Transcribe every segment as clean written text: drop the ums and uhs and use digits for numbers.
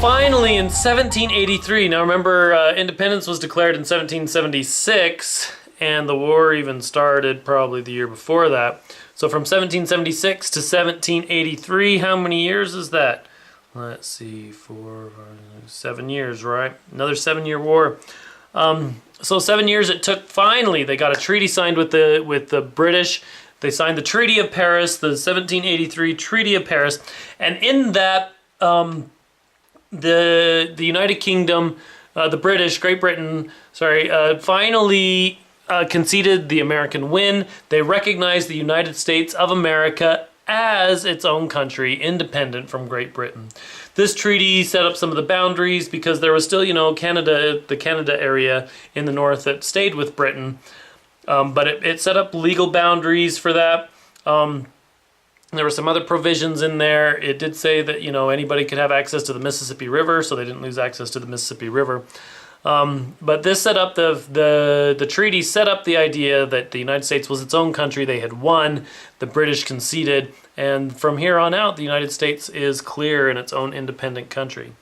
finally in 1783, now remember independence was declared in 1776 and the war even started probably the year before that. So from 1776 to 1783, how many years is that? Let's see, 7 years, right? Another 7-year war. So 7 years it took. Finally, they got a treaty signed with the British. They signed the Treaty of Paris, the 1783 Treaty of Paris, and in that, the United Kingdom, the British, Great Britain, finally conceded the American win. They recognized the United States of America as its own country, independent from Great Britain. This treaty set up some of the boundaries because there was still, Canada, the Canada area in the north that stayed with Britain. But it set up legal boundaries for that. There were some other provisions in there. It did say that, anybody could have access to the Mississippi River, so they didn't lose access to the Mississippi River. But this set up the treaty set up the idea that the United States was its own country. They had won. The British conceded. And from here on out, the United States is clear in its own independent country.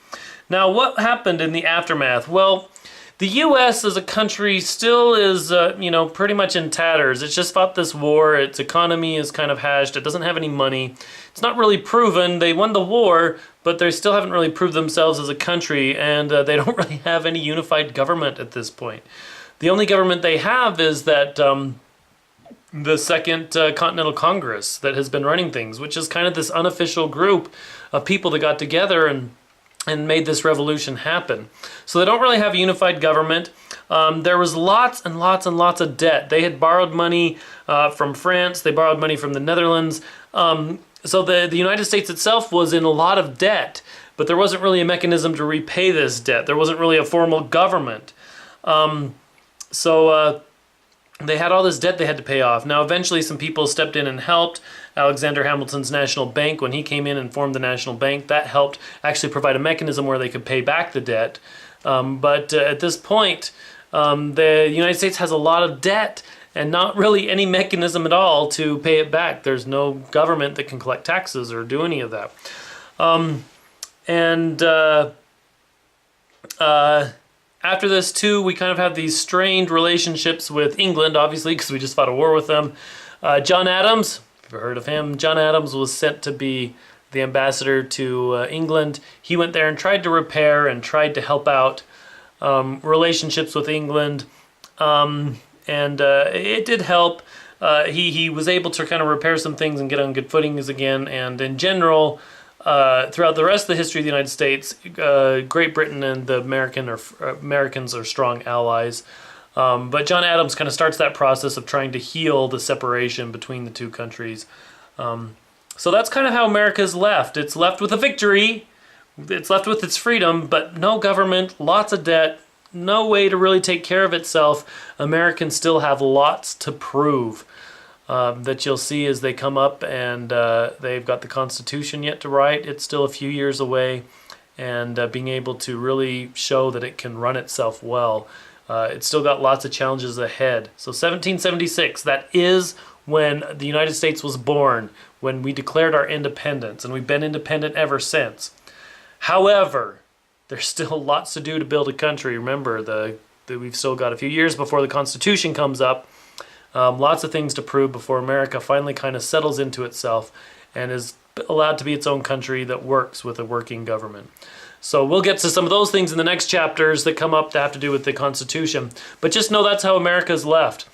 Now, what happened in the aftermath? Well, the U.S. as a country still is, pretty much in tatters. It's just fought this war. Its economy is kind of hashed. It doesn't have any money. It's not really proven. They won the war, but they still haven't really proved themselves as a country, and they don't really have any unified government at this point. The only government they have is that the Second Continental Congress that has been running things, which is kind of this unofficial group of people that got together and made this revolution happen. So they don't really have a unified government. There was lots and lots and lots of debt. They had borrowed money from France. They borrowed money from the Netherlands. So the United States itself was in a lot of debt, but there wasn't really a mechanism to repay this debt. There wasn't really a formal government. They had all this debt they had to pay off. Now, eventually some people stepped in and helped. Alexander Hamilton's National Bank, when he came in and formed the National Bank, that helped actually provide a mechanism where they could pay back the debt. But at this point, the United States has a lot of debt and not really any mechanism at all to pay it back. There's no government that can collect taxes or do any of that. After this, too, we kind of have these strained relationships with England, obviously, because we just fought a war with them. John Adams, if you've heard of him, John Adams was sent to be the ambassador to England. He went there and tried to repair and tried to help out relationships with England. It did help. He was able to kind of repair some things and get on good footings again. And in general, throughout the rest of the history of the United States, Great Britain and the Americans are strong allies. But John Adams kind of starts that process of trying to heal the separation between the two countries. So that's kind of how America's left. It's left with a victory. It's left with its freedom, but no government, lots of debt, no way to really take care of itself. Americans still have lots to prove. That you'll see as they come up, and they've got the Constitution yet to write. It's still a few years away, and being able to really show that it can run itself well. It's still got lots of challenges ahead. So 1776, that is when the United States was born, when we declared our independence, and we've been independent ever since. However, there's still lots to do to build a country. Remember, we've still got a few years before the Constitution comes up. Lots of things to prove before America finally kind of settles into itself and is allowed to be its own country that works with a working government. So we'll get to some of those things in the next chapters that come up that have to do with the Constitution. But just know that's how America's left,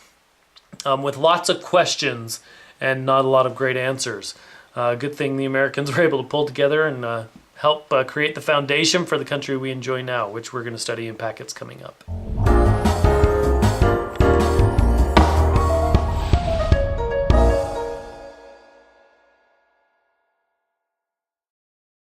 with lots of questions and not a lot of great answers. Good thing the Americans were able to pull together and help create the foundation for the country we enjoy now, which we're going to study in packets coming up.